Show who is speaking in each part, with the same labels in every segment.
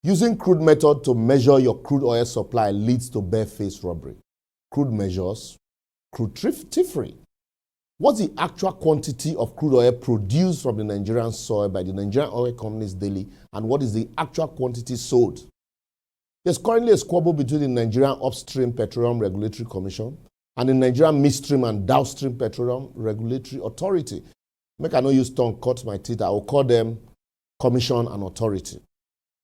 Speaker 1: Using crude method to measure your crude oil supply leads to barefaced robbery. Crude measures, crude thiefery. What's the actual quantity of crude oil produced from the Nigerian soil by the Nigerian oil companies daily, and what is the actual quantity sold? There's currently a squabble between the Nigerian Upstream Petroleum Regulatory Commission and the Nigerian Midstream and Downstream Petroleum Regulatory Authority. Make I no use tongue, cut my teeth. I will call them Commission and Authority.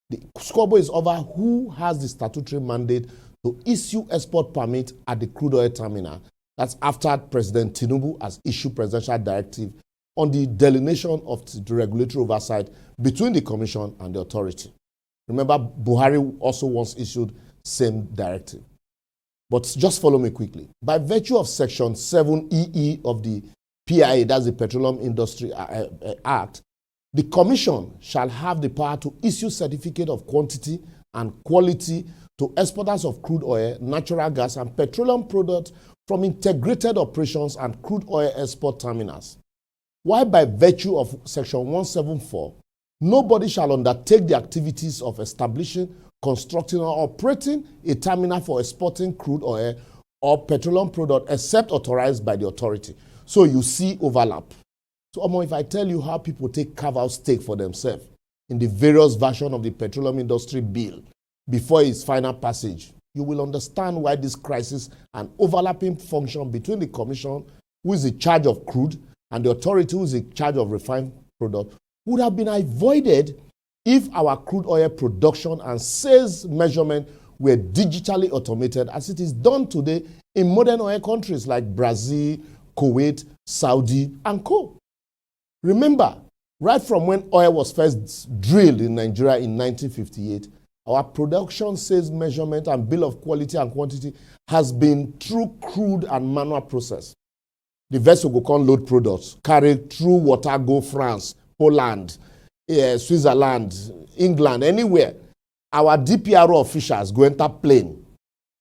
Speaker 1: The squabble is over who has the statutory mandate to issue export permit at the crude oil terminal. That's after President Tinubu has issued presidential directive on the delineation of the regulatory oversight between the Commission and the authority. Remember, Buhari also once issued same directive. But just follow me quickly. By virtue of Section 7EE of the PIA, that's the Petroleum Industry Act, the Commission shall have the power to issue certificate of quantity and quality to exporters of crude oil, natural gas, and petroleum products from integrated operations and crude oil export terminals. While by virtue of Section 174, nobody shall undertake the activities of establishing, constructing, or operating a terminal for exporting crude oil or petroleum product except authorized by the authority. So you see overlap. So Omo, if I tell you how people take carve-out stake for themselves in the various versions of the Petroleum Industry Bill before its final passage, you will understand why this crisis and overlapping function between the Commission, who is in charge of crude, and the authority, who is in charge of refined product, would have been avoided if our crude oil production and sales measurement were digitally automated, as it is done today in modern oil countries like Brazil, Kuwait, Saudi, and co. Remember, right from when oil was first drilled in Nigeria in 1958, our production, sales measurement, and bill of quality and quantity has been through crude and manual process. The vessel will come load products, carry through water, go France, Poland, Switzerland, England, anywhere. Our DPRO officials go enter plane,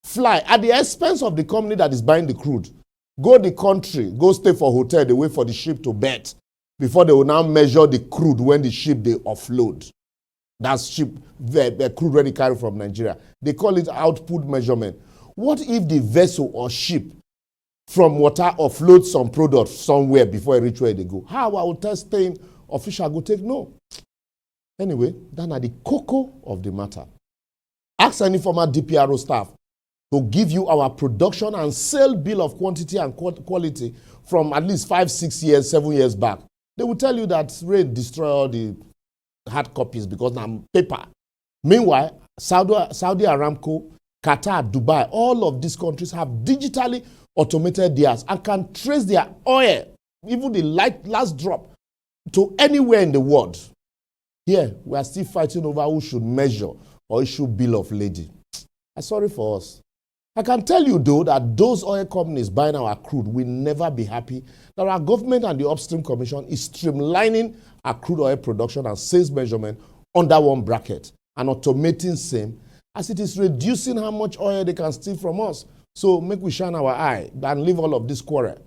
Speaker 1: fly at the expense of the company that is buying the crude. Go the country, go stay for hotel, they wait for the ship to berth before they will now measure the crude when the ship they offload. That's ship, the crude ready carry from Nigeria. They call it output measurement. What if the vessel or ship from water offloads some product somewhere before it reach where they go? How our testing official go take no? Anyway, that's the cocoa of the matter. Ask any former DPRO staff to give you our production and sale bill of quantity and quality from at least 5, 6 years, 7 years back. They will tell you that rain destroy all the hard copies because now paper. Meanwhile, Saudi Aramco, Qatar, Dubai, all of these countries have digitally automated theirs and can trace their oil, even the last drop, to anywhere in the world. Here, we are still fighting over who should measure or issue bill of lading. I'm sorry for us. I can tell you, though, that those oil companies buying our crude will never be happy that our government and the Upstream Commission is streamlining our crude oil production and sales measurement under one bracket and automating same, as it is reducing how much oil they can steal from us. So make we shine our eye and leave all of this quarrel.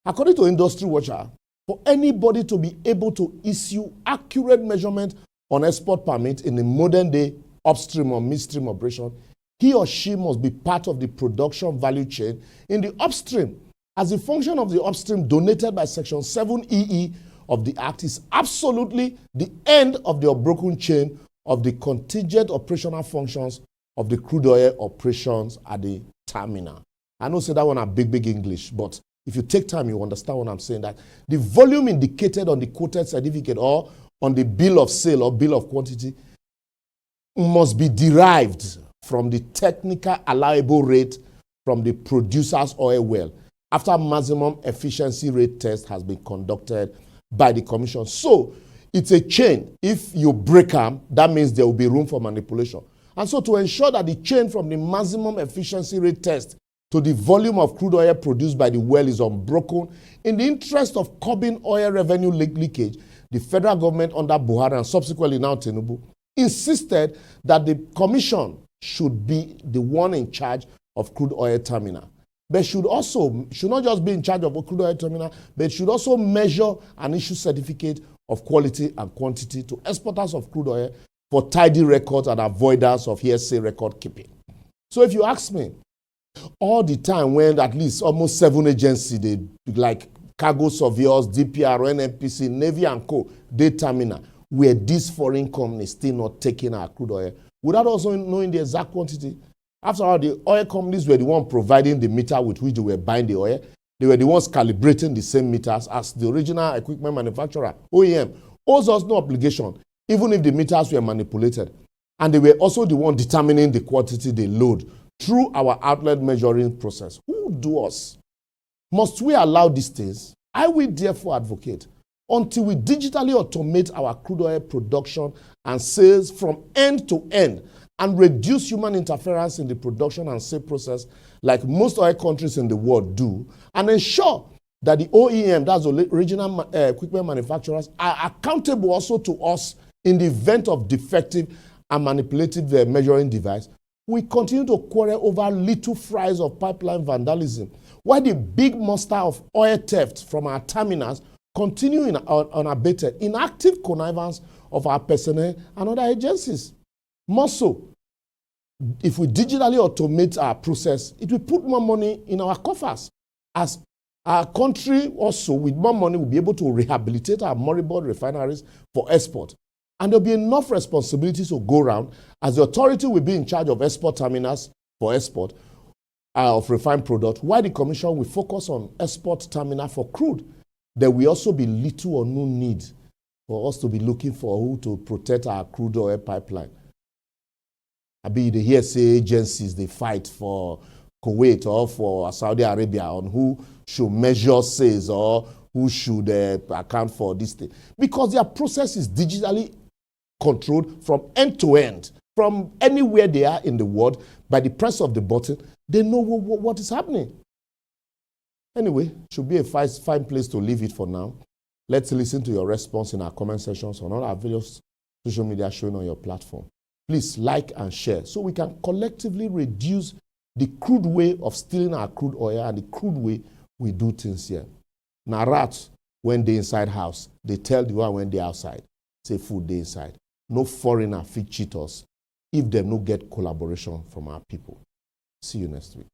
Speaker 1: According to Industry Watcher, for anybody to be able to issue accurate measurement on export permit in the modern day upstream or midstream operation, he or she must be part of the production value chain in the upstream, as the function of the upstream donated by Section 7EE of the Act is absolutely the end of the unbroken chain of the contingent operational functions of the crude oil operations at the terminal. I know say that one are big English, but if you take time, you understand what I'm saying, that the volume indicated on the quoted certificate or on the bill of sale or bill of quantity must be derived from the technical allowable rate from the producer's oil well after maximum efficiency rate test has been conducted by the Commission. So it's a chain. If you break them, that means there will be room for manipulation. And so to ensure that the chain from the maximum efficiency rate test to the volume of crude oil produced by the well is unbroken, in the interest of curbing oil revenue leakage, the federal government under Buhari and subsequently now Tinubu insisted that the Commission should be the one in charge of crude oil terminal. But should not just be in charge of a crude oil terminal, but should also measure and issue certificate of quality and quantity to exporters of crude oil for tidy records and avoidance of hearsay record keeping. So if you ask me, all the time when at least almost 7 agencies, they like cargo surveyors, DPR, NNPC, Navy and Co., they terminal, where these foreign companies still not taking our crude oil, without also knowing the exact quantity. After all, the oil companies were the ones providing the meter with which they were buying the oil. They were the ones calibrating the same meters as the original equipment manufacturer, OEM, owes us no obligation, even if the meters were manipulated. And they were also the one determining the quantity they load through our outlet measuring process. Who do us? Must we allow these things? I will therefore advocate until we digitally automate our crude oil production and sales from end to end and reduce human interference in the production and sale process like most oil countries in the world do, and ensure that the OEM, that's the original equipment manufacturers, are accountable also to us in the event of defective and manipulative measuring device, we continue to quarrel over little fries of pipeline vandalism, while the big monster of oil theft from our terminals continue unabated in active connivance of our personnel and other agencies. More so, if we digitally automate our process, it will put more money in our coffers. As our country also, with more money, will be able to rehabilitate our moribund refineries for export. And there'll be enough responsibilities to go around, as the authority will be in charge of export terminals for export of refined product, while the commission will focus on export terminal for crude. There will also be little or no need for us to be looking for who to protect our crude oil pipeline. I be the hearsay agencies, they fight for Kuwait or for Saudi Arabia on who should measure sales or who should account for this thing. Because their process is digitally controlled from end to end, from anywhere they are in the world, by the press of the button, they know what is happening. Anyway, should be a fine place to leave it for now. Let's listen to your response in our comment sections on all our various social media showing on your platform. Please like and share so we can collectively reduce the crude way of stealing our crude oil and the crude way we do things here. Now rats, when they inside house, they tell the one when they outside, say food they inside. No foreigner fit cheat us if them no get collaboration from our people. See you next week.